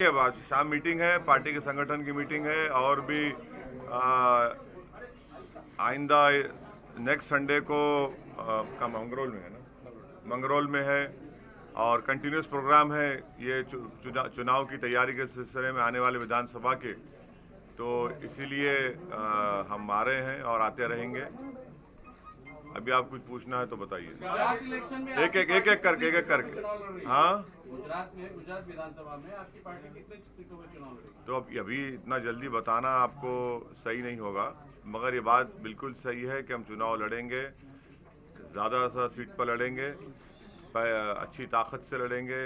आज शाम मीटिंग है, पार्टी के संगठन की मीटिंग है और भी आइंदा नेक्स्ट संडे को का मंगरोल में है ना, मंगरोल में है और कंटिन्यूस प्रोग्राम है ये चुनाव की तैयारी के सिलसिले में आने वाले विधानसभा के। तो इसीलिए हम आ रहे हैं और आते रहेंगे। अभी आप कुछ पूछना है तो बताइए। एक एक करके हाँ, गुजरात विधानसभा में आपकी पार्टी कितने सीटों पर चुनाव लड़ेगी? तो अब अभी इतना जल्दी बताना आपको सही नहीं होगा, मगर ये बात बिल्कुल सही है कि हम चुनाव लड़ेंगे, ज़्यादा सा सीट पर लड़ेंगे, अच्छी ताकत से लड़ेंगे।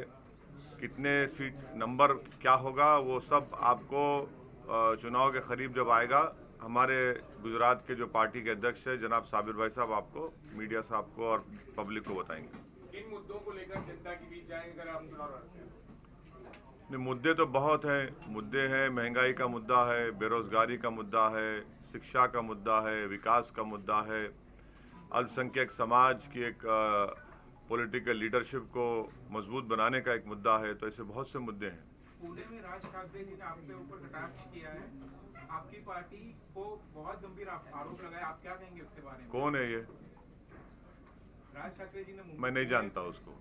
कितने सीट नंबर क्या होगा वो सब आपको चुनाव के करीब जब आएगा हमारे गुजरात के जो पार्टी के अध्यक्ष है जनाब साबिर भाई साहब आपको, मीडिया साहब को और पब्लिक को बताएंगे। किन मुद्दों को लेकर जनता के बीच जाएंगे अगर हम चुनाव लड़ते हैं? नहीं, मुद्दे तो बहुत हैं। मुद्दे हैं, महंगाई का मुद्दा है, बेरोजगारी का मुद्दा है, शिक्षा का मुद्दा है, विकास का मुद्दा है, अल्पसंख्यक समाज की एक पॉलिटिकल लीडरशिप को मजबूत बनाने का एक मुद्दा है। तो ऐसे बहुत से मुद्दे हैं। पुणे में राज ठाकरे जी ने आपके ऊपर कटाक्ष किया है, आपकी पार्टी को बहुत गंभीर आरोप लगाए, आप क्या कहेंगे इसके बारे में? कौन है ये? राज ठाकरे जी ने मैं नहीं जानता उसको।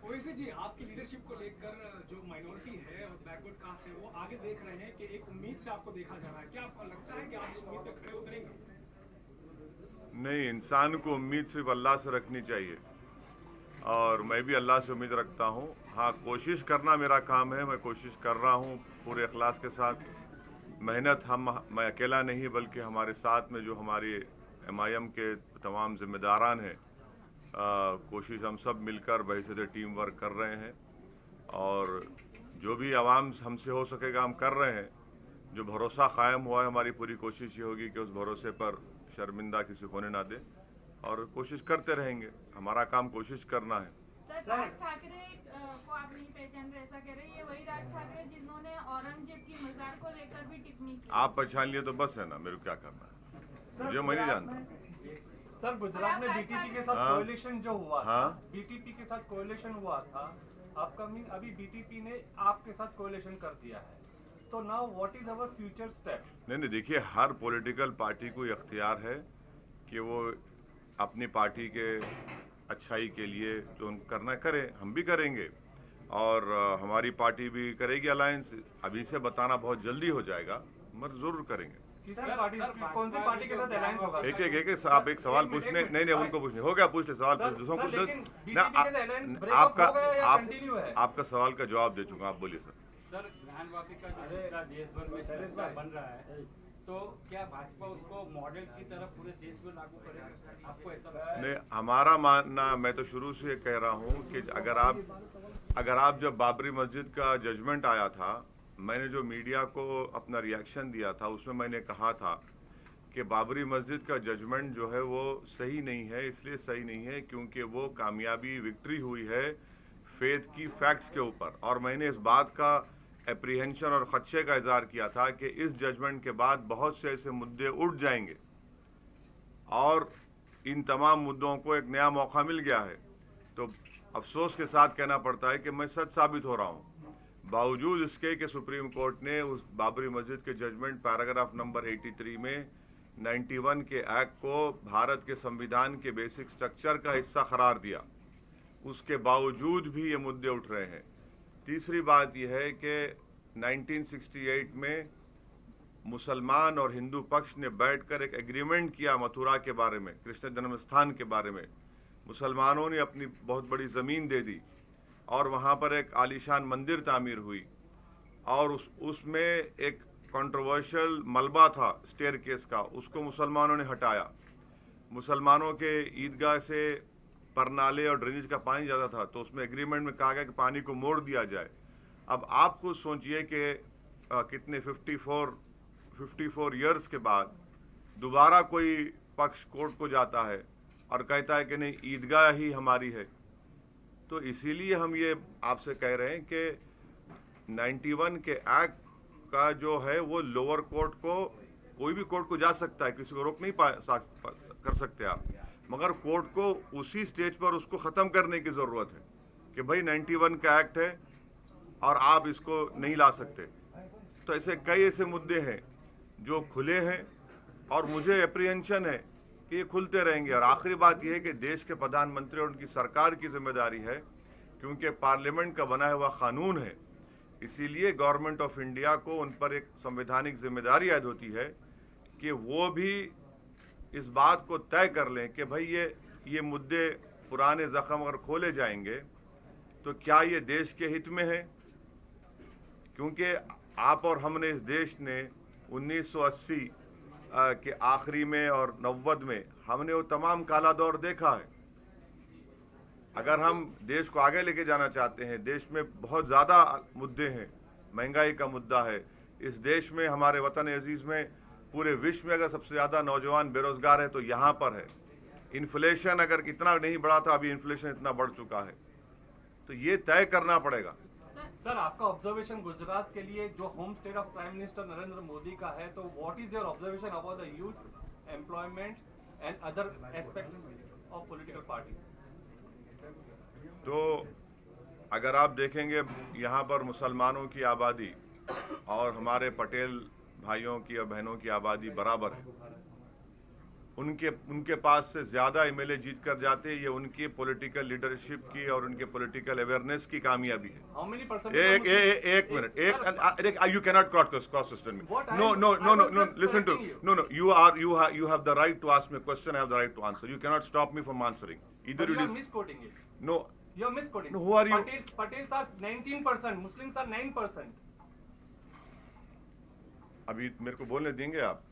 ओवैसी जी, आपकी लीडरशिप को लेकर जो माइनॉरिटी है और बैकवर्ड कास्ट है वो आगे देख रहे हैं कि एक उम्मीद से आपको देखा जा रहा है, क्या आपको लगता है कि आप इस उम्मीद पे खड़े उतरेंगे? नहीं, इंसान को उम्मीद सिर्फ अल्लाह से रखनी चाहिए और मैं भी अल्लाह से उम्मीद रखता हूँ। हाँ, कोशिश करना मेरा काम है, मैं कोशिश कर रहा हूँ पूरे इखलास के साथ। मेहनत मैं अकेला नहीं बल्कि हमारे साथ में जो हमारी MIM के तमाम जिम्मेदारान हैं, कोशिश हम सब मिलकर बहसीत टीम वर्क कर रहे हैं और जो भी आवाम हमसे हो सकेगा हम कर रहे हैं। जो भरोसा कायम हुआ है, हमारी पूरी कोशिश ये होगी कि उस भरोसे पर शर्मिंदा किसी होने ना दे और कोशिश करते रहेंगे। हमारा काम कोशिश करना है। सर, राज ठाकरे को आप नहीं पहचान रहे, ऐसा कह रहे हैं? ये वही राज ठाकरे जिन्होंने औरंगजेब की मजार को लेकर भी टिप्पणी की। आप पहचान लिए तो बस है ना, मेरे को क्या करना है, मुझे मैं नहीं जानता। सर, गुजरात में BTP के साथ कोएलिशन जो हुआ था, BTP के साथ कोएलिशन हुआ था, अपकमिंग अभी BTP ने आपके साथ कोएलिशन कर दिया है, तो now what is our future step? नहीं, देखिए, हर पॉलिटिकल पार्टी को इख्तियार है कि वो अपनी पार्टी के अच्छाई के लिए जो करना करे, हम भी करेंगे और हमारी पार्टी भी करेगी अलायंस। अभी से बताना बहुत जल्दी हो जाएगा, मगर जरूर करेंगे। कौन सी पार्टी के साथ अलायंस होगा? एक आप एक सवाल पूछने नहीं उनको पूछने हो गया, पूछ ले सवाल, दूसरों को आपका सवाल का जवाब दे चुका, आप बोलिए सर। सर, ज्ञान वापिका जो देश भर में चर्चा बन रहा है, तो क्या भाजपा उसको मॉडल की तरफ पूरे देश में लागू करेगा? आपको ऐसा लगता है? नहीं, हमारा मानना, मैं तो शुरू से कह रहा हूँ कि अगर आप जब बाबरी मस्जिद का जजमेंट आया था, मैंने जो मीडिया को अपना रिएक्शन दिया था उसमें मैंने कहा था कि बाबरी मस्जिद का जजमेंट जो है वो सही नहीं है। इसलिए सही नहीं है क्योंकि वो कामयाबी, विक्ट्री हुई है फेथ की फैक्ट्स के ऊपर, और मैंने इस बात का एप्रीहेंशन और खदशे का इजहार किया था कि इस जजमेंट के बाद बहुत से ऐसे मुद्दे उठ जाएंगे और इन तमाम मुद्दों को एक नया मौका मिल गया है। तो अफसोस के साथ कहना पड़ता है कि मैं सच साबित हो रहा हूँ, बावजूद इसके कि सुप्रीम कोर्ट ने उस बाबरी मस्जिद के जजमेंट पैराग्राफ नंबर 83 में 91 के एक्ट को भारत के संविधान के बेसिक स्ट्रक्चर का हिस्सा करार दिया। उसके बावजूद भी ये मुद्दे उठ रहे हैं। तीसरी बात यह है कि 1968 में मुसलमान और हिंदू पक्ष ने बैठकर एक एग्रीमेंट किया मथुरा के बारे में, कृष्ण जन्म स्थान के बारे में। मुसलमानों ने अपनी बहुत बड़ी ज़मीन दे दी और वहाँ पर एक आलीशान मंदिर तामीर हुई और उसमें एक कंट्रोवर्शियल मलबा था स्टेयरकेस का, उसको मुसलमानों ने हटाया। मुसलमानों के ईदगाह से परनाले और ड्रेनेज का पानी ज़्यादा था, तो उसमें एग्रीमेंट में कहा गया कि पानी को मोड़ दिया जाए। अब आप खुद सोचिए कि कितने 54 ईयर्स के बाद दोबारा कोई पक्ष कोर्ट को जाता है और कहता है कि नहीं, ईदगाह ही हमारी है। तो इसीलिए हम ये आपसे कह रहे हैं कि 91 के एक्ट का जो है वो लोअर कोर्ट को, कोई भी कोर्ट को जा सकता है, किसी को रोक नहीं कर सकते आप, मगर कोर्ट को उसी स्टेज पर उसको ख़त्म करने की ज़रूरत है कि भाई 91 का एक्ट है और आप इसको नहीं ला सकते। तो ऐसे कई ऐसे मुद्दे हैं जो खुले हैं और मुझे एप्रीहेंशन है कि ये खुलते रहेंगे। और आखिरी बात यह है कि देश के प्रधानमंत्री और उनकी सरकार की जिम्मेदारी है, क्योंकि पार्लियामेंट का बनाया हुआ कानून है, इसीलिए गवर्नमेंट ऑफ इंडिया को उन पर एक संवैधानिक जिम्मेदारी आयद होती है कि वो भी इस बात को तय कर लें कि भाई ये मुद्दे पुराने जख्म अगर खोले जाएंगे तो क्या ये देश के हित में है। क्योंकि आप और हमने इस देश ने 1980 के आखिरी में और 90 में हमने वो तमाम काला दौर देखा है। अगर हम देश को आगे लेके जाना चाहते हैं, देश में बहुत ज़्यादा मुद्दे हैं, महंगाई का मुद्दा है, इस देश में हमारे वतन अजीज़ में पूरे विश्व में अगर सबसे ज़्यादा नौजवान बेरोजगार है तो यहाँ पर है। इन्फ्लेशन अगर इतना नहीं बढ़ा था, अभी इन्फ्लेशन इतना बढ़ चुका है, तो ये तय करना पड़ेगा। सर, आपका ऑब्जर्वेशन गुजरात के लिए जो home state of prime minister Narendra Modi का है, तो what is your observation about the youth employment and other aspects of political party? तो अगर आप देखेंगे यहाँ पर मुसलमानों की आबादी और हमारे पटेल भाइयों की और बहनों की आबादी बराबर है। उनके पास से ज्यादा एमएलए जीत कर जाते हैं, ये उनकी पॉलिटिकल लीडरशिप की और उनके पॉलिटिकल अवेयरनेस की कामयाबी है। How many percent? एक minute, you cannot cross question me. No, listen to, no, you have the right to ask me a question, I have the right to answer. You cannot stop me from answering. Either You it are is, misquoting it. no, You are misquoting. No, who are you? Patels are 19%, Muslims are 9%. अभी मेरे को बोलने देंगे आप,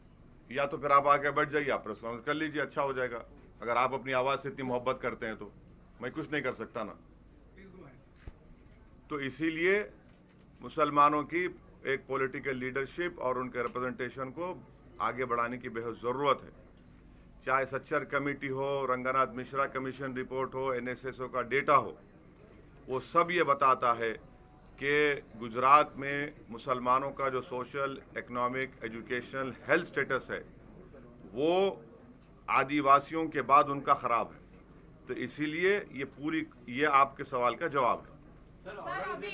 या तो फिर आप आके बैठ जाइए, आप प्रेस कॉन्फ्रेंस कर लीजिए, अच्छा हो जाएगा। अगर आप अपनी आवाज से इतनी मोहब्बत करते हैं तो मैं कुछ नहीं कर सकता ना। तो इसीलिए मुसलमानों की एक पॉलिटिकल लीडरशिप और उनके रिप्रेजेंटेशन को आगे बढ़ाने की बेहद ज़रूरत है। चाहे सच्चर कमेटी हो, रंगनाथ मिश्रा कमीशन रिपोर्ट हो, एनएसएसओ का डेटा हो, वो सब ये बताता है कि गुजरात में मुसलमानों का जो social, economic, educational, health status है वो आदिवासियों के बाद उनका ख़राब है। तो इसीलिए ये आपके सवाल का जवाब है। सर, अभी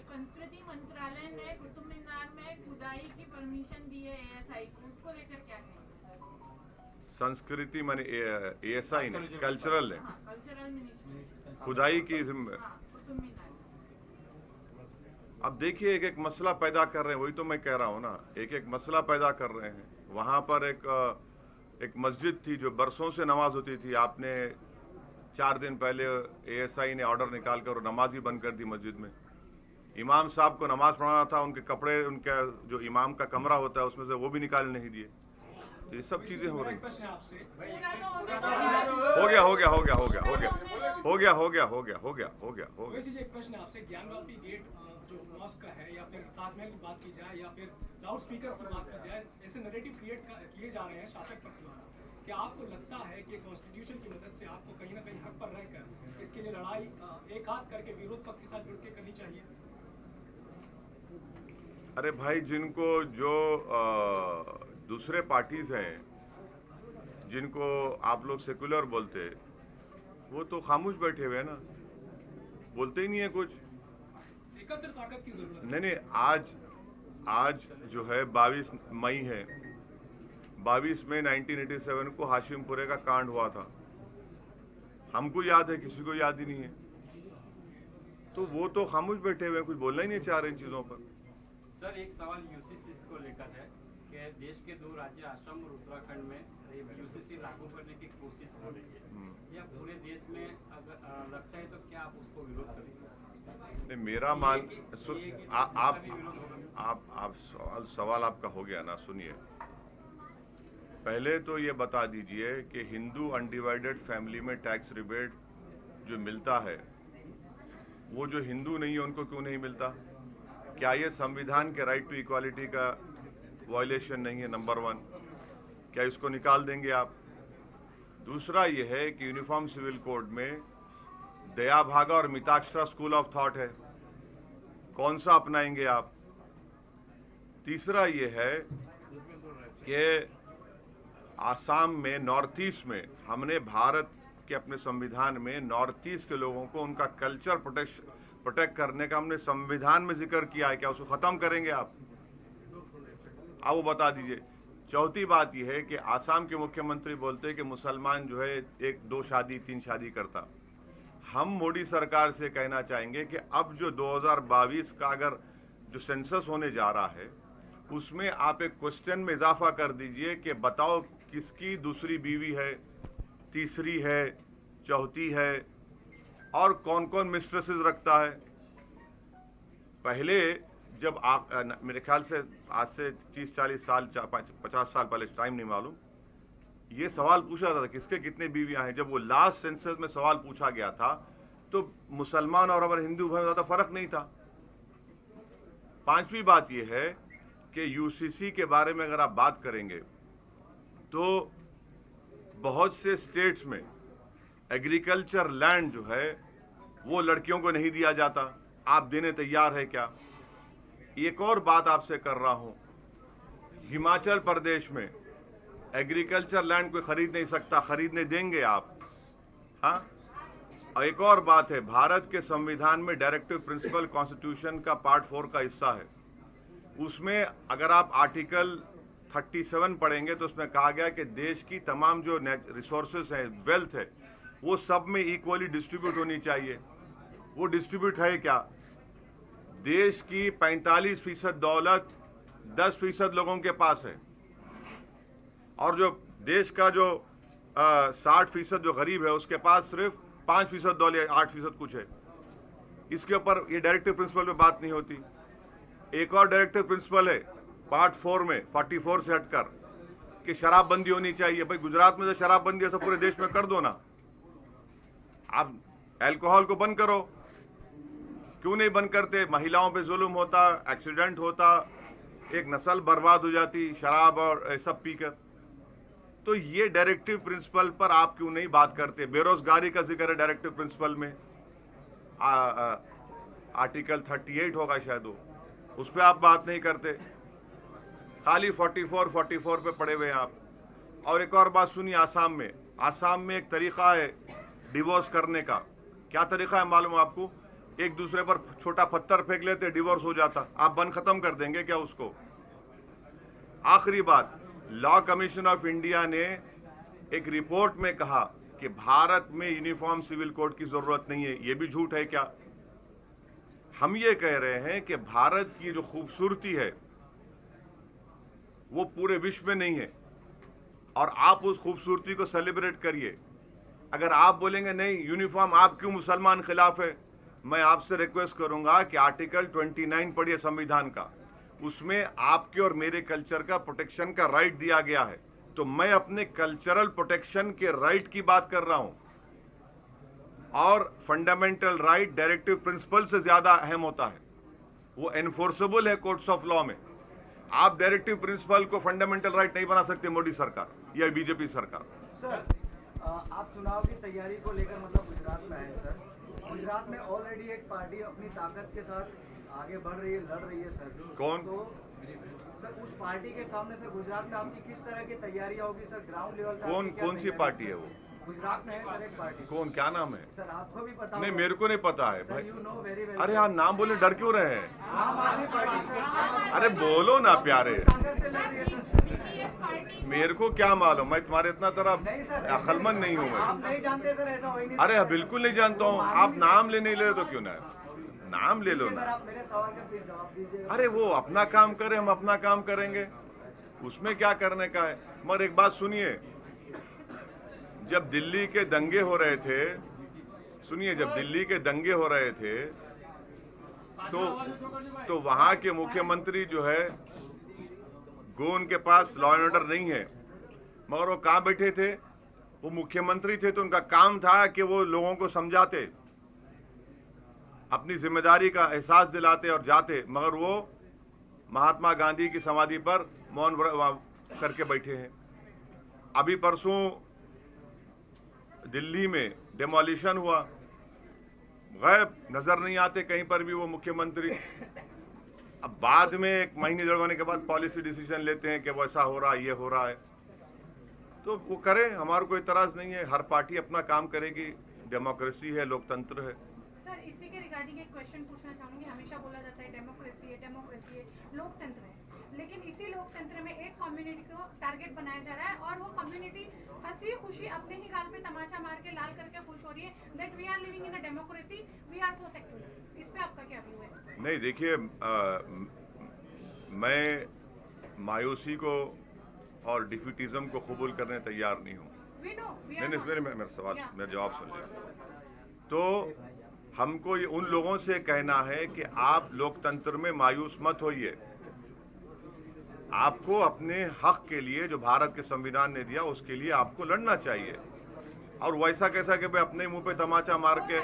संस्कृति मंत्रालय ने कुतुब मीनार में खुदाई की परमिशन दी है एएसआई को, उसको लेकर क्या कहेंगे? संस्कृति माने एएसआई ने, कल्चरल ने, कल्चरल मिनिस्ट्री खुदाई की कुतुब मीनार। अब देखिए, एक एक मसला पैदा कर रहे हैं, वही तो मैं कह रहा हूँ ना, एक एक मसला पैदा कर रहे हैं। वहाँ पर एक मस्जिद थी जो बरसों से नमाज होती थी, आपने 4 दिन पहले एएसआई ने ऑर्डर निकाल कर नमाज ही बंद कर दी मस्जिद में। इमाम साहब को नमाज पढ़ाना था, उनके कपड़े, उनका जो इमाम का कमरा होता है उसमें से वो भी निकाल नहीं दिए। तो ये सब चीजें हो रही। एक प्रश्न आपसे, ज्ञानवापी गेट जो मॉस्क का है, या फिर ताजमहल की बात की जाए, या फिर लाउड स्पीकर्स की बात की जाए, ऐसे नैरेटिव क्रिएट किए जा रहे हैं शासक पक्ष द्वारा। क्या आपको लगता है कि कॉन्स्टिट्यूशन की मदद से आपको कहीं ना कहीं हक पर रहकर इसके लिए लड़ाई एक हाथ करके विरोध पक्ष के साथ जुड़ के करनी चाहिए? अरे भाई, जिनको जो दूसरे पार्टीज हैं, जिनको आप लोग सेकुलर बोलते, वो तो खामोश बैठे हुए हैं ना, बोलते ही नहीं है कुछ। एकत्र ताकत की जरूरत नहीं, आज जो है 22 मई है, 22 मई 1987 को हाशिमपुरे का कांड हुआ था। हमको याद है, किसी को याद ही नहीं है। तो वो तो खामोश बैठे हुए हैं, कुछ बोलना ही नहीं चाह रहे इन चीजों पर। सर, एक सवाल यूसीसी को लेकर है कि देश के 2 राज्य असम और उत्तराखंड में यूसीसी लागू करने की कोशिश हो रही है, या पूरे देश में अगर लगता है तो क्या आप उसको विरोध करेंगे? मेरा मान, आप सवाल आपका हो गया ना, सुनिए। पहले तो ये बता दीजिए कि हिंदू अनडिवाइडेड फैमिली में टैक्स रिबेट जो मिलता है, वो जो हिंदू नहीं है उनको क्यों नहीं मिलता? क्या ये संविधान के राइट टू इक्वालिटी का वायलेशन नहीं है? नंबर 1, क्या इसको निकाल देंगे आप? दूसरा ये है कि यूनिफॉर्म सिविल कोड में दया भागा और मिताक्षरा स्कूल ऑफ थॉट है, कौन सा अपनाएंगे आप? तीसरा ये है कि आसाम में, नॉर्थ ईस्ट में, हमने भारत के अपने संविधान में नॉर्थ ईस्ट के लोगों को उनका कल्चर प्रोटेक्ट करने का हमने संविधान में जिक्र किया है, क्या उसको खत्म करेंगे आप वो बता दीजिए। चौथी बात यह है कि आसाम के मुख्यमंत्री बोलते हैं कि मुसलमान जो है 1, 2 शादी 3 शादी करता। हम मोदी सरकार से कहना चाहेंगे कि अब जो 2022 का अगर जो सेंसस होने जा रहा है उसमें आप एक क्वेश्चन में इजाफा कर दीजिए कि बताओ किसकी दूसरी बीवी है, तीसरी है, चौथी है और कौन कौन मिस्ट्रेसेस रखता है। पहले जब मेरे ख्याल से आज से 30-40 साल 50 साल पहले, टाइम नहीं मालूम, ये सवाल पूछा था किसके कितने बीवियां हैं। जब वो लास्ट सेंसस में सवाल पूछा गया था तो मुसलमान और हमारे हिंदू भाई में ज्यादा फर्क नहीं था। पांचवी बात यह है कि यूसीसी के बारे में अगर आप बात करेंगे तो बहुत से स्टेट्स में एग्रीकल्चर लैंड जो है वो लड़कियों को नहीं दिया जाता। आप देने तैयार है क्या? एक और बात आपसे कर रहा हूं, हिमाचल प्रदेश में एग्रीकल्चर लैंड कोई खरीद नहीं सकता, खरीदने देंगे आप? हाँ। और एक और बात है, भारत के संविधान में डायरेक्टिव प्रिंसिपल कॉन्स्टिट्यूशन का पार्ट 4 का हिस्सा है। उसमें अगर आप आर्टिकल 37 पढ़ेंगे तो उसमें कहा गया कि देश की तमाम जो रिसोर्सेस हैं, वेल्थ है, वो सब में इक्वली डिस्ट्रीब्यूट होनी चाहिए। वो डिस्ट्रीब्यूट है क्या? देश की 45% दौलत 10% लोगों के पास है और जो देश का जो 60% जो गरीब है उसके पास सिर्फ 5% दौलत, 8% कुछ है। इसके ऊपर ये डायरेक्टिव प्रिंसिपल में बात नहीं होती। एक और डायरेक्टिव प्रिंसिपल है पार्ट 4 में 44 से हटकर कि शराबबंदी होनी चाहिए। भाई गुजरात में तो शराबबंदी ऐसा पूरे देश में कर दो ना। आप अल्कोहल को बंद करो, क्यों नहीं बंद करते? महिलाओं पे जुल्म होता, एक्सीडेंट होता, एक नस्ल बर्बाद हो जाती शराब और सब पीकर। तो ये डायरेक्टिव प्रिंसिपल पर आप क्यों नहीं बात करते? बेरोजगारी का जिक्र है डायरेक्टिव प्रिंसिपल में, आर्टिकल 38 होगा शायद वो, उस पर आप बात नहीं करते, खाली 44 पे पड़े हुए हैं आप। और एक और बात सुनिए, आसाम में एक तरीका है डिवोर्स करने का। क्या तरीका है मालूम आपको? एक दूसरे पर छोटा पत्थर फेंक लेते, डिवोर्स हो जाता। आप बंद खत्म कर देंगे क्या उसको? आखिरी बात, लॉ कमीशन ऑफ इंडिया ने एक रिपोर्ट में कहा कि भारत में यूनिफॉर्म सिविल कोड की जरूरत नहीं है। ये भी झूठ है क्या? हम ये कह रहे हैं कि भारत की जो खूबसूरती है वो पूरे विश्व में नहीं है और आप उस खूबसूरती को सेलिब्रेट करिए। अगर आप बोलेंगे नहीं यूनिफॉर्म, आप क्यों मुसलमान खिलाफ है, मैं आपसे रिक्वेस्ट करूंगा कि आर्टिकल 29 पढ़िए संविधान का। उसमें आपके और मेरे कल्चर का प्रोटेक्शन का राइट दिया गया है। तो मैं अपने कल्चरल प्रोटेक्शन के राइट की बात कर रहा हूं और फंडामेंटल राइट डायरेक्टिव प्रिंसिपल से ज्यादा अहम होता है। वो एनफोर्सेबल है कोर्ट्स ऑफ लॉ में। आप डायरेक्टिव प्रिंसिपल को फंडामेंटल राइट नहीं बना सकते मोदी सरकार या बीजेपी सरकार। सर, आप चुनाव की तैयारी को लेकर मतलब गुजरात में आए सर। गुजरात में ऑलरेडी एक पार्टी अपनी ताकत के साथ आगे बढ़ रही है, लड़ रही है सर। कौन? तो सर उस पार्टी के सामने सर गुजरात में आपकी किस तरह की तैयारियां होगी सर? ग्राउंड लेवल पे कौन सी पार्टी है वो? गुजरात में है सर एक पार्टी। कौन, क्या नाम है? सर आपको भी पता नहीं, होगा। मेरे को नहीं पता है सर भाई। You know very well. अरे आप नाम बोले डर क्यों रहे हैं? आम आदमी पार्टी सर। अरे बोलो ना प्यारे। कांग्रेस से लड़ रही है सर। मेरे को क्या मालूम, मैं तुम्हारे इतना तरह नहीं सर, अक्लमंद नहीं हूँ आप मैं। नहीं जानते सर, ऐसा हो ही नहीं अरे सकता। बिल्कुल नहीं जानता हूँ। आप नाम ले नहीं ले रहे तो क्यों ना, नाम ले लो सर ना। आप मेरे सवाल का प्लीज जवाब दीजिए। अरे वो अपना काम करे, हम अपना काम करेंगे, उसमें क्या करने का है। मगर एक बात सुनिए, जब दिल्ली के दंगे हो रहे थे, सुनिए, जब दिल्ली के दंगे हो रहे थे तो वहां के मुख्यमंत्री जो है वो उनके पास लॉ एंड ऑर्डर नहीं है, मगर वो कहाँ बैठे थे? वो मुख्यमंत्री थे तो उनका काम था कि वो लोगों को समझाते, अपनी जिम्मेदारी का एहसास दिलाते और जाते। मगर वो महात्मा गांधी की समाधि पर मौन करके बैठे हैं। अभी परसों दिल्ली में डेमोलिशन हुआ, गायब, नजर नहीं आते कहीं पर भी वो मुख्यमंत्री। अब बाद में 1 महीने 1.5 महीने के बाद पॉलिसी डिसीजन लेते हैं कि वो ऐसा हो रहा है, ये हो रहा है, तो वो करें, हमारा कोई इतराज नहीं है। हर पार्टी अपना काम करेगी, डेमोक्रेसी है, लोकतंत्र है। सर इसी के रिगार्डिंग एक क्वेश्चन पूछना चाहूंगी। हमेशा बोला जाता है डेमोक्रेसी है, लोकतंत्र है, लेकिन इसी लोकतंत्र में एक कम्युनिटी को टारगेट बनाया जा रहा है और वो कम्युनिटी हंसी खुशी अपने ही गाल पे तमाचा मार के लाल करके खुश हो रही है that we are living in a democracy, we are so secular. इस पे आपका क्या व्यू है? नहीं, देखिए, मैं मायूसी को और डिफीटिज्म को कबूल करने तैयार नहीं हूँ। नहीं, मेरा सवाल, मेरा जवाब सुनिए। तो हमको ये उन लोगों से कहना है कि आप लोकतंत्र में मायूस मत होइए। आपको अपने हक के लिए जो भारत के संविधान ने दिया उसके लिए आपको लड़ना चाहिए, और वैसा कैसा कि भाई अपने मुंह पे तमाचा मार के,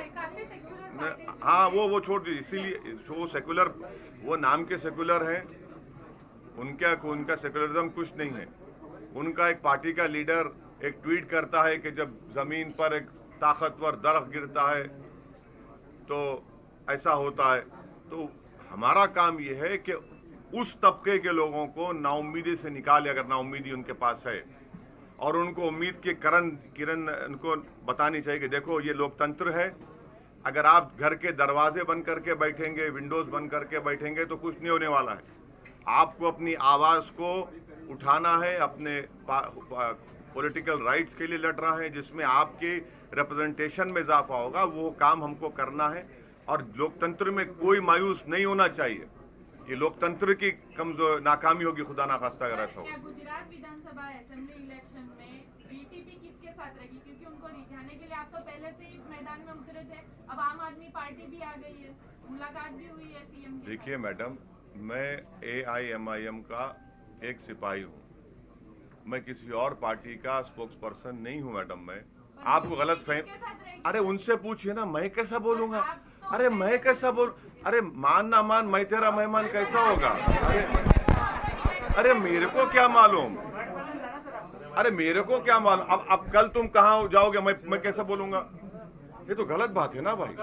हाँ वो छोड़ दीजिए। इसीलिए वो सेकुलर, वो नाम के सेकुलर हैं, उनका सेकुलरिज्म कुछ नहीं है। उनका एक पार्टी का लीडर एक ट्वीट करता है कि जब जमीन पर एक ताकतवर दरख्त गिरता है तो ऐसा होता है। तो हमारा काम यह है कि उस तबके के लोगों को नाउम्मीदी से निकाले, अगर नाउम्मीदी उनके पास है, और उनको उम्मीद की किरण उनको बतानी चाहिए कि देखो ये लोकतंत्र है। अगर आप घर के दरवाजे बंद करके बैठेंगे, विंडोज बंद करके बैठेंगे तो कुछ नहीं होने वाला है। आपको अपनी आवाज को उठाना है, अपने पॉलिटिकल राइट्स के लिए लड़ रहा है जिसमें आपके रिप्रेजेंटेशन में इजाफा होगा, वो काम हमको करना है। और लोकतंत्र में कोई मायूस नहीं होना चाहिए। ये लोकतंत्र की कमजोर नाकामी होगी, खुदा ना खास्ता अगर ऐसा हो। गुजरात विधानसभा असेंबली इलेक्शन में बीटीपी किसके साथ रहेगी? क्योंकि उनको रिझाने के लिए आप तो पहले से ही मैदान में उतरे थे, अब आम आदमी पार्टी भी आ गई है, मुलाकात भी हुई है सीएम के साथ। देखिए मैडम, मैं AIMIM का एक सिपाही हूँ, मैं किसी और पार्टी का स्पोक्स पर्सन नहीं हूँ मैडम। मैं आपको गलत फहम, अरे उनसे पूछिए ना, मैं कैसा बोलूंगा? अरे मैं कैसा बोल, अरे मान ना मान, मैं तेरा मेहमान कैसा होगा? अरे मेरे को क्या मालूम, अरे मेरे को क्या मालूम। अब कल तुम कहाँ जाओगे, मैं कैसा बोलूंगा? ये तो गलत बात है ना भाई।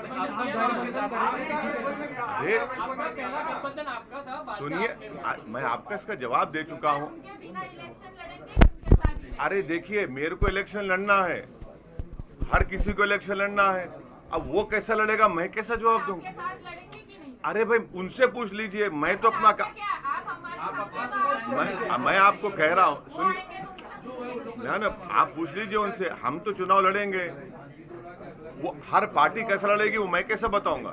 अरे सुनिए, मैं आपका इसका जवाब दे चुका हूँ। अरे देखिए, मेरे को इलेक्शन लड़ना है, हर किसी को इलेक्शन लड़ना है। अब वो कैसा लड़ेगा, मैं कैसा जवाब दूं? अरे भाई उनसे पूछ लीजिए, मैं तो अपना मैं आपको कह रहा हूँ, सुनिए ना, आप पूछ लीजिए उनसे। हम तो चुनाव लड़ेंगे, वो हर पार्टी कैसा लड़ेगी वो मैं कैसे बताऊंगा?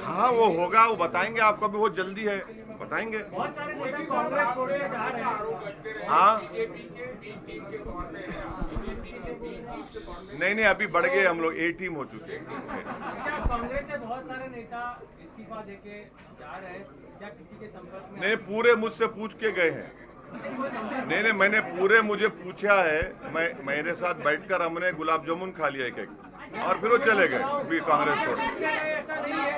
हाँ वो होगा, वो बताएंगे आपको, अभी बहुत जल्दी है, बताएंगे। हाँ नहीं, अभी बढ़ गए हम लोग, A टीम हो चुके हैं। कांग्रेस से बहुत सारे नेता इस्तीफा देके जा रहे हैं, क्या किसी के संपर्क में? नहीं, पूरे मुझसे पूछ के गए हैं। नहीं, मैंने पूरे मुझे पूछा है। मेरे साथ बैठकर हमने गुलाब जामुन खा लिया एक और फिर वो चले गए कांग्रेस छोड़। ऐसा नहीं है,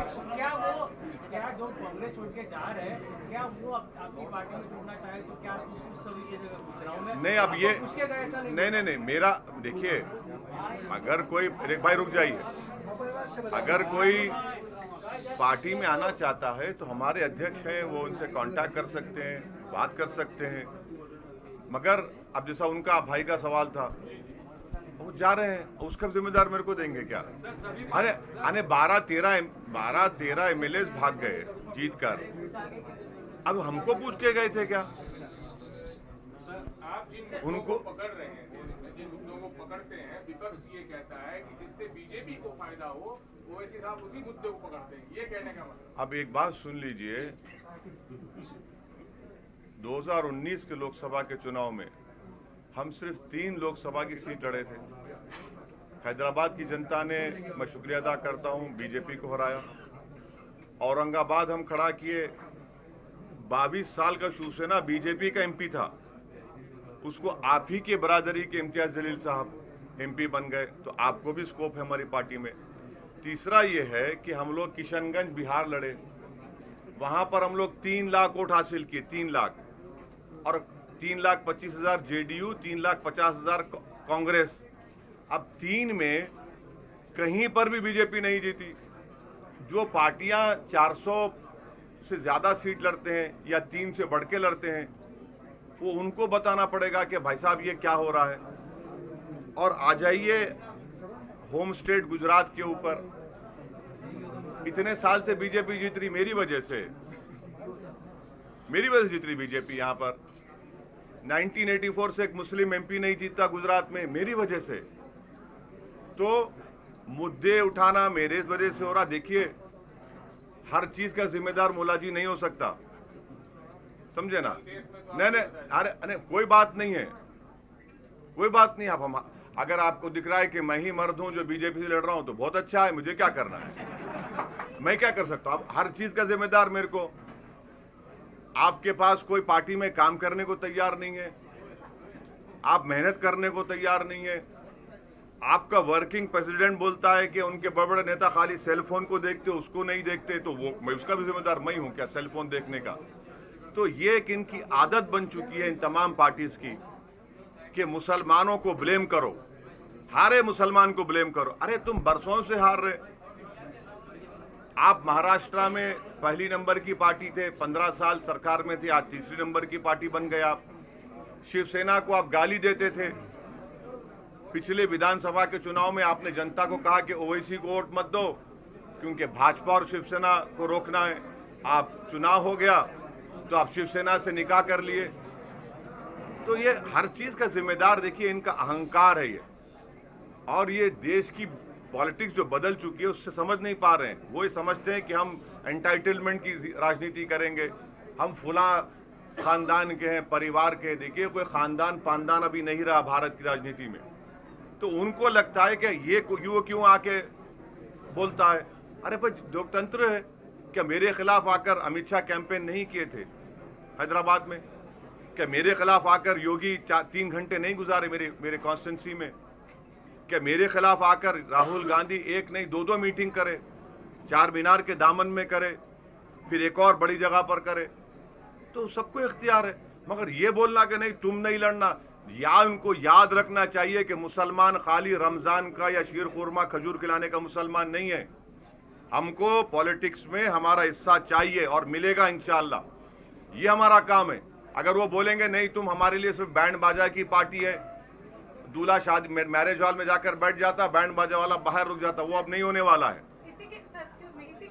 क्या जो कांग्रेस छोड़ के जा रहे हैं, क्या वो आपकी पार्टी में जुड़ना चाहे तो क्या उस विषय में पूछ रहा हूं मैं? नहीं, अब ये नहीं, मेरा देखिए, अगर कोई, एक भाई रुक जाइए, अगर कोई पार्टी में आना चाहता है तो हमारे अध्यक्ष हैं, वो उनसे कांटेक्ट कर सकते हैं, बात कर सकते हैं। मगर अब जैसा उनका भाई का सवाल था, वो जा रहे हैं, उसका जिम्मेदार मेरे को देंगे क्या? अरे 12-13 MLA भाग गए जीत कर, अब हमको पूछ के गए थे क्या? आप जिन उनको पकड़ रहे हैं, जिन मुद्दों को पकड़ते हैं, विपक्ष ये कहता है कि जिससे बीजेपी को फायदा हो, वो ऐसे साहब उसी मुद्दे को पकड़ते हैं, ये कहने का मतलब। अब एक बात सुन लीजिए, 2019 के लोकसभा के चुनाव में हम सिर्फ 3 लोकसभा की सीट लड़े थे। हैदराबाद की जनता ने, मैं शुक्रिया अदा करता हूं, बीजेपी को हराया। औरंगाबाद हम खड़ा किए, 22 साल का शिवसेना बीजेपी का MP था, उसको आप ही के बरादरी के इम्तियाज जलील साहब MP बन गए। तो आपको भी स्कोप है हमारी पार्टी में। तीसरा ये है कि हम लोग किशनगंज बिहार लड़े, वहां पर हम लोग 3 लाख वोट हासिल किए, 3 लाख, और 3,25,000 JDU, 3,50,000 कांग्रेस। अब 3 में कहीं पर भी बीजेपी नहीं जीती। जो पार्टियां 400 से ज्यादा सीट लड़ते हैं या 3 से बढ़ के लड़ते हैं, वो उनको बताना पड़ेगा कि भाई साहब ये क्या हो रहा है। और आ जाइए होम स्टेट गुजरात के ऊपर। इतने साल से बीजेपी जीत रही, मेरी वजह से जीत रही बीजेपी। यहां पर 1984 से एक मुस्लिम एमपी नहीं जीता गुजरात में, मेरी वजह से। तो मुद्दे उठाना मेरे वजह से हो रहा। देखिए, हर चीज का जिम्मेदार मुलाजी नहीं हो सकता, समझे ना? नहीं, अरे कोई बात नहीं है, कोई बात नहीं। आप हम अगर आपको दिख रहा है कि मैं ही मर्द हूं जो बीजेपी से लड़ रहा हूं तो बहुत अच्छा है, मुझे क्या करना है, मैं क्या कर सकता हूं? हर चीज का जिम्मेदार मेरे को। आपके पास कोई पार्टी में काम करने को तैयार नहीं है, आप मेहनत करने को तैयार नहीं है। आपका वर्किंग प्रेसिडेंट बोलता है कि उनके बड़े बड़े नेता खाली सेल फोन को देखते, उसको नहीं देखते, तो वो मैं उसका भी जिम्मेदार मैं हूं क्या, सेल फोन देखने का? तो ये एक इनकी आदत बन चुकी है इन तमाम पार्टीज की कि मुसलमानों को ब्लेम करो, हारे मुसलमान को ब्लेम करो। अरे तुम बरसों से हार रहे। आप महाराष्ट्र में पहली नंबर की पार्टी थे, 15 साल सरकार में थे, आज तीसरी नंबर की पार्टी बन गए आप। शिवसेना को आप गाली देते थे। पिछले विधानसभा के चुनाव में आपने जनता को कहा कि ओवैसी को वोट मत दो क्योंकि भाजपा और शिवसेना को रोकना है। आप चुनाव हो गया तो आप शिवसेना से निकाह कर लिए। तो ये हर चीज का जिम्मेदार देखिए इनका अहंकार है ये। और ये देश की पॉलिटिक्स जो बदल चुकी है उससे समझ नहीं पा रहे हैं। वो ये समझते हैं कि हम एंटाइटलमेंट की राजनीति करेंगे, हम फुला खानदान के हैं, परिवार के। देखिए कोई खानदान पानदान अभी नहीं रहा भारत की राजनीति में। तो उनको लगता है कि ये क्यों आके बोलता है। अरे भाई लोकतंत्र है। क्या मेरे खिलाफ आकर अमित शाह कैंपेन नहीं किए थे हैदराबाद में? क्या मेरे खिलाफ आकर योगी 3 घंटे नहीं गुजारे मेरे कॉन्स्टिट्यूंसी में? क्या मेरे खिलाफ आकर राहुल गांधी एक नहीं 2-2 मीटिंग करे, चार मीनार के दामन में करे, फिर एक और बड़ी जगह पर करे? तो सबको इख्तियार है। मगर ये बोलना कि नहीं तुम नहीं लड़ना, या उनको याद रखना चाहिए कि मुसलमान खाली रमजान का या शीर खुरमा खजूर खिलाने का मुसलमान नहीं है। हमको पॉलिटिक्स में हमारा हिस्सा चाहिए और मिलेगा इंशाअल्लाह। ये हमारा काम है। अगर वो बोलेंगे नहीं तुम हमारे लिए सिर्फ बैंड बाजा की पार्टी है, दूल्हा शादी मैरिज हॉल में जाकर बैठ जाता, बैंड बाजा वाला बाहर रुक जाता, वो अब नहीं होने वाला है। इसी के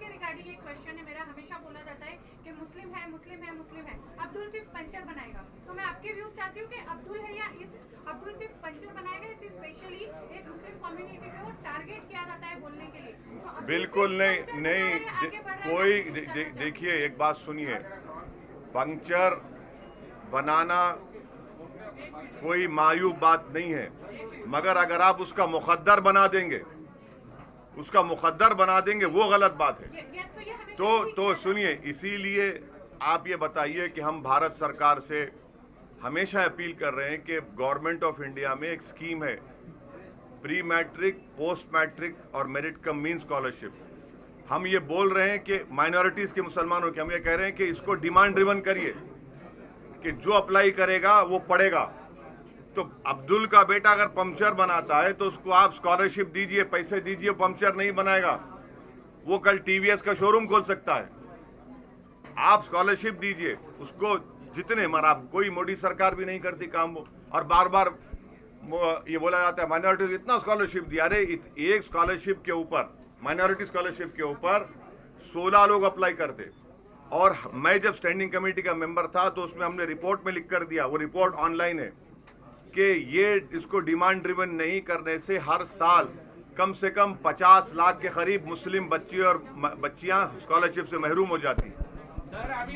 रिगार्डिंग एक क्वेश्चन है मेरा। हमेशा बोला जाता है कि मुस्लिम है, मुस्लिम है, मुस्लिम है, अब्दुल सिर्फ पंचर बनाएगा। तो मैं आपके व्यूज चाहती हूँ कि अब्दुल है या अब्दुल सिर्फ पंचर बनाएगा, इसे स्पेशली एक मुस्लिम कम्युनिटी को टारगेट किया जाता है बोलने के लिए? तो बिल्कुल नहीं कोई देखिए एक बात सुनिए, पंक्चर बनाना कोई मायूब बात नहीं है। मगर अगर आप उसका मुकद्दर बना देंगे वो गलत बात है। तो सुनिए, इसीलिए आप ये बताइए कि हम भारत सरकार से हमेशा अपील कर रहे हैं कि गवर्नमेंट ऑफ इंडिया में एक स्कीम है प्री मैट्रिक, पोस्ट मैट्रिक और मेरिट कम मीन स्कॉलरशिप। हम ये बोल रहे हैं कि माइनॉरिटीज के मुसलमानों के, हम ये कह रहे हैं कि इसको डिमांड ड्रिवन करिए कि जो अप्लाई करेगा वो पढ़ेगा। तो अब्दुल का बेटा अगर पंक्चर बनाता है तो उसको आप स्कॉलरशिप दीजिए, पैसे दीजिए, पंक्चर नहीं बनाएगा, वो कल टीवीएस का शोरूम खोल सकता है। आप स्कॉलरशिप दीजिए उसको जितने, मगर आप कोई मोदी सरकार भी नहीं करती काम वो। और बार बार ये बोला जाता है माइनॉरिटी इतना स्कॉलरशिप दिया। अरे एक स्कॉलरशिप के ऊपर, माइनॉरिटी स्कॉलरशिप के ऊपर 16 लोग अप्लाई करते। और मैं जब स्टैंडिंग कमेटी का मेंबर था तो उसमें हमने रिपोर्ट में लिख कर दिया, वो रिपोर्ट ऑनलाइन है, कि ये इसको डिमांड ड्रिवन नहीं करने से हर साल कम से कम 50 लाख के करीब मुस्लिम बच्चे और बच्चियां स्कॉलरशिप से महरूम हो जाती। सर अभी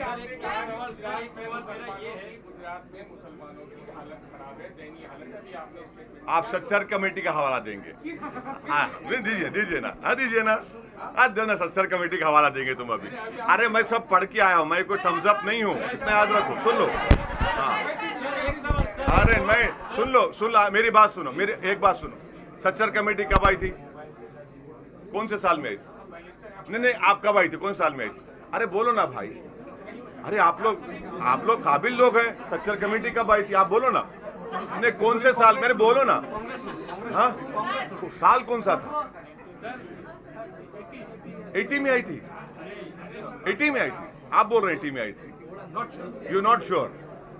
गुजरात में मुसलमानों की हालत खराब है, दयनीय हालत। अभी आपने स्टेटमेंट, आप सच्चर कमेटी का हवाला देंगे? दीजिए ना आज देना, सच्चर कमेटी का हवाला देंगे तुम अभी। अरे मैं सब पढ़ के आया हूँ, मैं कोई थम्स अप नहीं हूँ, इतना याद रखो। सुन लो, अरे मैं सुन लो मेरी बात सुनो, मेरी एक बात सुनो। सच्चर कमेटी कब आई थी? कौन से साल में आई थी? नहीं आप कब आई थी, कौन साल में आई थी? अरे बोलो ना भाई। अरे आप लोग काबिल लोग हैं। सच्चर कमेटी कब आई थी आप बोलो ना। नहीं कौन से साल, मेरे बोलो ना। हाँ साल कौन सा था? 80 में आई थी। 80 में आई थी, आप बोल रहे हैं 80 में आई थी। You not sure?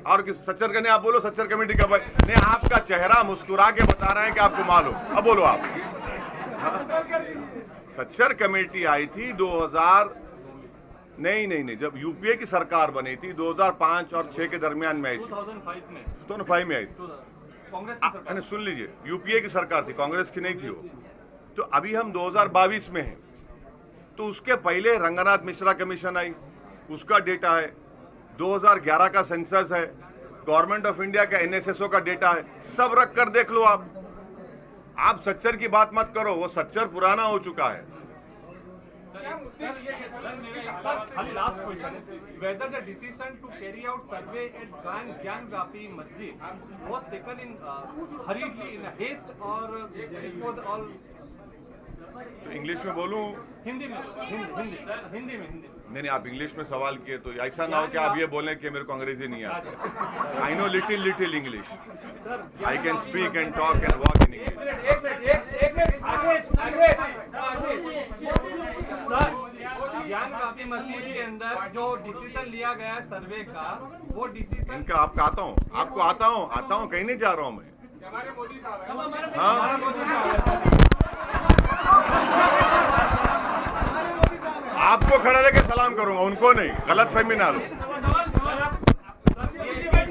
और किस सच्चर का नहीं, आप बोलो सच्चर कमेटी का भाई नहीं, आपका चेहरा मुस्कुरा के बता रहे हैं कि आपको मालूम। अब बोलो आप। सच्चर कमेटी आई थी 2000 नहीं, जब यूपीए की सरकार बनी थी 2005 और 6 के दरमियान में आई थी। 2005 में आई थी कांग्रेस की सरकार। सुन लीजिए, यूपीए की सरकार थी, कांग्रेस की नहीं थी वो। तो अभी हम 2022 में हैं, तो उसके पहले रंगनाथ मिश्रा कमीशन आई, उसका डेटा है। 2011 का सेंसस है, गवर्नमेंट ऑफ इंडिया का एनएसएसओ का डेटा है, सब रख कर देख लो आप सच्चर की बात मत करो, वो सच्चर पुराना हो चुका है। खाली last question, whether the decision to carry out survey at Gyan-Vapi Masjid was taken in hurriedly in a haste or it was all तो इंग्लिश में बोलूं? हिंदी में नहीं, आप इंग्लिश में सवाल किए तो ऐसा ना हो कि आप ये बोलें कि मेरे को अंग्रेजी नहीं आता। I know little English, I can speak and talk and walk in English. Gyanvapi मस्जिद के अंदर जो डिसीजन लिया गया है सर्वे का, वो डिसीजन इनका आपका आता हूँ, कहीं नहीं जा रहा हूँ मैं। हमारे मोदी साहब हैं। हाँ, आपको खड़ा रह के सलाम करूंगा, उनको नहीं, गलत फहमी ना लो।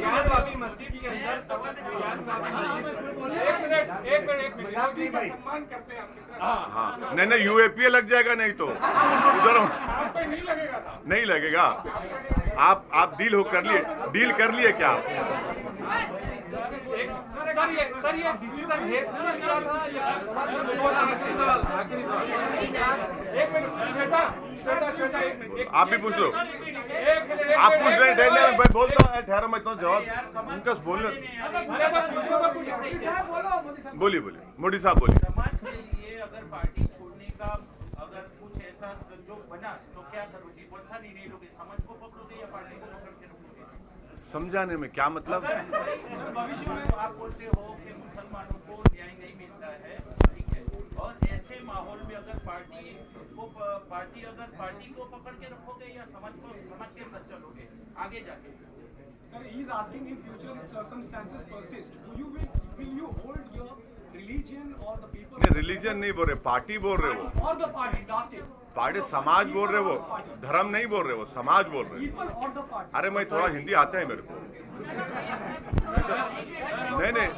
ज्ञान-वापी मस्जिद के अंदर एक मिनट सम्मान करते हैं आप। हाँ, नहीं यूएपीए लग जाएगा, नहीं तो उधर आप पे नहीं लगेगा साहब। नहीं लगेगा। आप डील कर लिए क्या? सर ये डिसीजन हेस्ट में लिया था या आप भी पूछ लो, आप पूछ रहे हैं, मैं बोलता हूँ, ठहरो मैं तो जवाब उनका बोलने। बोलिए मोदी साहब बोलिए। समाज के लिए अगर पार्टी छोड़ने का अगर कुछ ऐसा संजोग बना तो क्या करोगे? कौन सा निर्णय लोगे? समाज को पकड़ोगे या पार्टी को पकड़ के रखोगे? समझाने में क्या मतलब? भविष्य में आप बोलते हो कि मुसलमानों को न्याय नहीं मिलता है, ठीक है, और ऐसे माहौल में अगर पार्टी को पकड़ के रखोगे या समाज के साथ चलोगे आगे जाके? Sir, he is asking in future if circumstances persist, will you hold your religion or the people? नहीं, रिलीजन नहीं बोल रहे, पार्टी बोल रहे वो। Or the party is asking. Party समाज बोल रहे वो, धर्म नहीं बोल रहे वो, समाज बोल रहे। People or the party? अरे मैं थोड़ा हिंदी आता है मेरे को।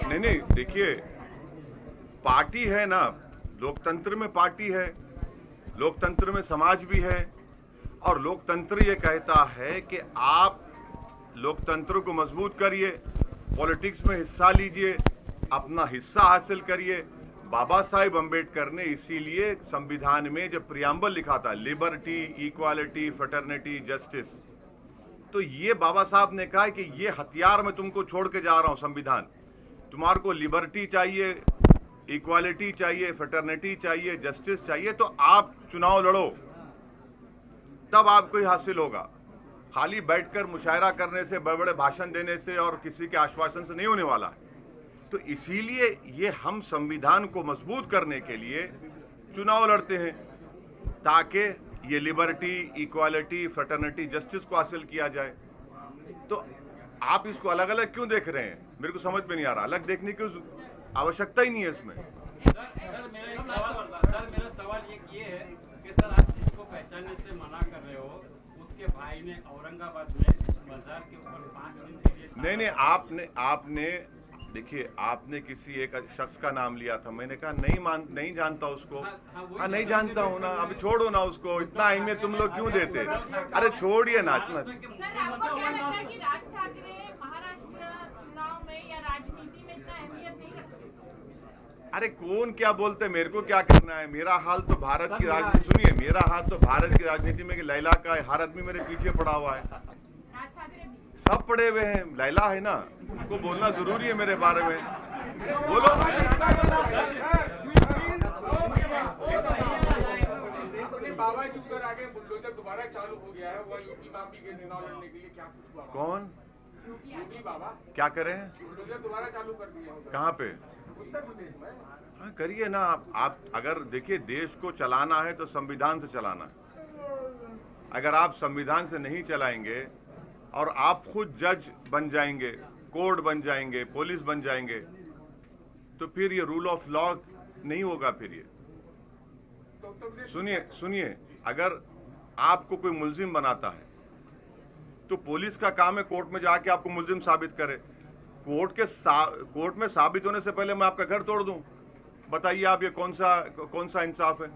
नहीं, देखिए, पार्टी है ना, लोकतंत्र में पार्टी है, लोकतंत्र में समाज भी है, और लोकतंत्र ये कहता है कि आप लोकतंत्र को मजबूत करिए, पॉलिटिक्स में हिस्सा लीजिए, अपना हिस्सा हासिल करिए। बाबा साहेब अम्बेडकर ने इसीलिए संविधान में जब प्रियम्बल लिखा था, लिबर्टी, इक्वालिटी, फ्रेटर्निटी, जस्टिस, तो ये बाबा साहब ने कहा कि ये हथियार मैं तुमको छोड़ के जा रहा हूं संविधान। तुम्हारे को लिबर्टी चाहिए, इक्वालिटी चाहिए, फ्रेटर्निटी चाहिए, जस्टिस चाहिए, तो आप चुनाव लड़ो, तब आपको ही हासिल होगा। खाली बैठकर मुशायरा करने से, बड़े बड़े भाषण देने से और किसी के आश्वासन से नहीं होने वाला है। तो इसीलिए ये हम संविधान को मजबूत करने के लिए चुनाव लड़ते हैं, ताकि ये लिबर्टी, इक्वालिटी, फ्रेटर्निटी, जस्टिस को हासिल किया जाए। तो आप इसको अलग अलग क्यों देख रहे हैं? मेरे को समझ में नहीं आ रहा। अलग देखने की आवश्यकता ही नहीं है इसमें। सर मेरा सवाल ये है कि सर आप जिसको पहचानने से मना कर रहे हो, उसके भाई ने औरंगाबाद में बाजार के ऊपर 5 दिन के लिए आपने देखिए, आपने किसी एक शख्स का नाम लिया था, मैंने कहा नहीं जानता उसको। हाँ, नहीं जानता हूँ ना, अब छोड़ो ना उसको, इतना अहमियत तुम लोग क्यों देते? अरे छोड़िए ना। सर, आपको क्या लगता है कि राज ठाकरे महाराष्ट्र चुनाव में या राजनीति में इतना अहमियत नहीं रखते? अरे कौन क्या बोलते, मेरे को क्या करना है? मेरा हाल तो भारत की राजनीति, सुनिए, मेरा हाल तो भारत की राजनीति में कि लैला का है, हर आदमी मेरे पीछे पड़ा हुआ है, राज ठाकरे सब पड़े हुए हैं। लैला है ना, उनको बोलना जरूरी है मेरे बारे में। बोलो। बाबा जी उधर आगे बुलडोजर दोबारा चालू हो गया है, वो यूपी वापी के चुनाव लड़ने के लिए क्या कुछ हुआ? कौन? यूपी बाबा क्या करें? बुलडोजर दोबारा चालू कर दिया है। कहाँ पे? उत्तर प्रदेश में। हाँ, करिए ना आप अगर देखिए, देश को चलाना है तो संविधान से चलाना है। अगर आप संविधान से नहीं चलाएंगे और आप खुद जज बन जाएंगे, कोर्ट बन जाएंगे, पुलिस बन जाएंगे, तो फिर ये रूल ऑफ लॉ नहीं होगा। फिर ये सुनिए, अगर आपको कोई मुल्जिम बनाता है तो पुलिस का काम है कोर्ट में जाके आपको मुल्जिम साबित करे। कोर्ट में साबित होने से पहले मैं आपका घर तोड़ दूं, बताइए आप ये कौन सा इंसाफ है?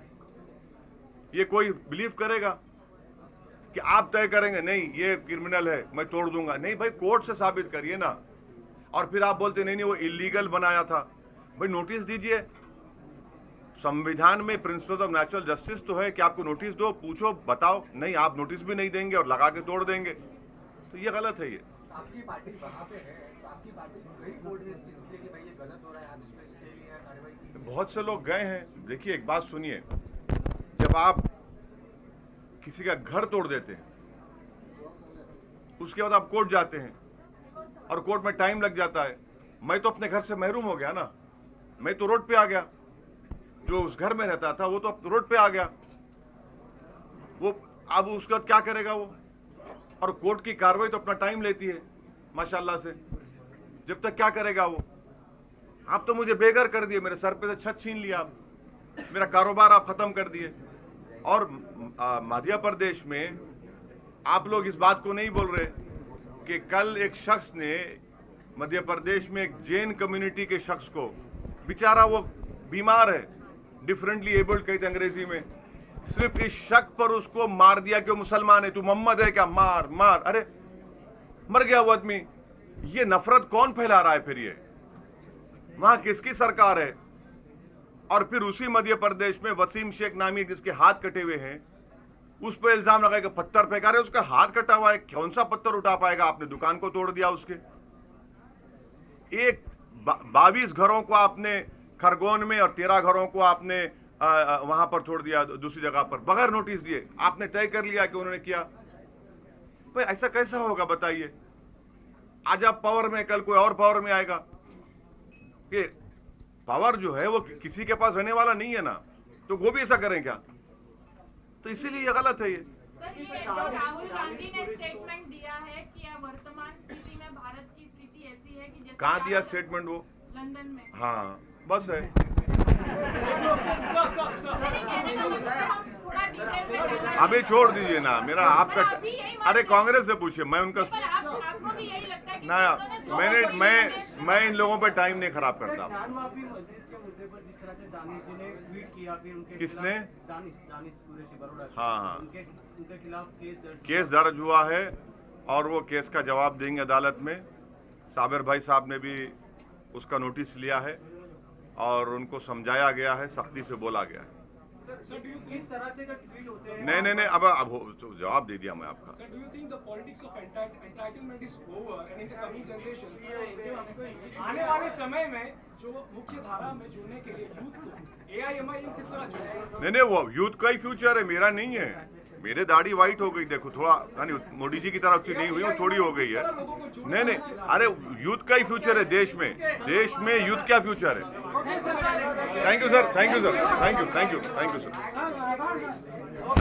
ये कोई बिलीव करेगा कि आप तय करेंगे नहीं ये क्रिमिनल है मैं तोड़ दूंगा? नहीं भाई, कोर्ट से साबित करिए ना। और फिर आप बोलते नहीं वो इलीगल बनाया था। भाई नोटिस दीजिए। संविधान में प्रिंसिपल्स ऑफ नेचुरल जस्टिस तो है कि आपको नोटिस दो, पूछो, बताओ। नहीं, आप नोटिस भी नहीं देंगे और लगा के तोड़ देंगे, तो ये गलत है। ये आपकी पार्टी वहाँ पे है, तो आपकी पार्टी गई कोर्ट में इस चीज के लिए कि भाई ये गलत हो रहा है, आप इसमें स्टे लिया, कार्रवाई की? बहुत से लोग गए हैं। देखिए एक बात सुनिए, जब आप किसी का घर तोड़ देते हैं उसके बाद आप कोर्ट जाते हैं और कोर्ट में टाइम लग जाता है। मैं तो अपने घर से महरूम हो गया ना, मैं तो रोड पे आ गया। जो उस घर में रहता था वो तो रोड पे आ गया। वो अब उसके बाद क्या करेगा वो? और कोर्ट की कार्रवाई तो अपना टाइम लेती है माशाल्लाह से। जब तक क्या करेगा वो? आप तो मुझे बेघर कर दिए, मेरे सर पे से छत छीन लिया, आप मेरा कारोबार आप खत्म कर दिए। और मध्य प्रदेश में आप लोग इस बात को नहीं बोल रहे कि कल एक शख्स ने मध्य प्रदेश में एक जैन कम्युनिटी के शख्स को, बेचारा वो बीमार है, डिफरेंटली एबल्ड कहते अंग्रेजी में, सिर्फ इस शक पर उसको मार दिया कि वो मुसलमान है। तू मोहम्मद है क्या? मार मार। अरे मर गया वो आदमी। ये नफरत कौन फैला रहा है फिर? ये वहां किसकी सरकार है? और फिर उसी मध्य प्रदेश में वसीम शेख नामी जिसके हाथ कटे हुए हैं उस पर इल्जाम लगाएगा पत्थर फेंका रहे, उसका हाथ कटा हुआ है, कौन सा पत्थर उठा पाएगा? आपने दुकान को तोड़ दिया उसके। एक 22 घरों को आपने खरगोन में और 13 घरों को आपने वहां पर छोड़ दिया दूसरी जगह पर बगैर नोटिस दिए। आपने तय कर लिया कि उन्होंने किया। भाई ऐसा कैसा होगा बताइए? आज आप पावर में, कल कोई और पावर में आएगा। कि पावर जो है वो किसी के पास रहने वाला नहीं है ना, तो वो भी ऐसा करें क्या? तो इसीलिए ये गलत है। ये सर, ये जो राहुल गांधी ने स्टेटमेंट दिया है कि वर्तमान स्थिति में भारत की स्थिति ऐसी है कि जैसे कहाँ दिया स्टेटमेंट वो? लंदन में। हाँ बस है। अभी छोड़ दीजिए ना, मेरा आपका, अरे कांग्रेस से पूछिए, मैं उनका ना, मैं इन लोगों पे टाइम नहीं खराब करता। किसने? हाँ, उनके खिलाफ केस दर्ज हुआ है और वो केस का जवाब देंगे अदालत में। साबिर भाई साहब ने भी उसका नोटिस लिया है और उनको समझाया गया है, सख्ती से बोला गया है। इस तरह से जो ट्वीट होते हैं, नहीं, अब जवाब दे दिया मैं आपका। Sir, do you think the politics of entitlement is over and in the coming generations, आने वाले समय में जो मुख्य धारा में जुड़ने के लिए यूथ को AIMIM किस तरह जोड़ेगा? नहीं, वो यूथ का ही फ्यूचर है, मेरा नहीं है। मेरे दाढ़ी वाइट हो गई, देखो थोड़ा, मोदी जी की तरह उतनी नहीं हुई, वो थोड़ी हो गई है। नहीं, अरे यूथ का ही फ्यूचर है देश में। देश में यूथ क्या फ्यूचर है? Thank you sir, thank you sir, thank you sir.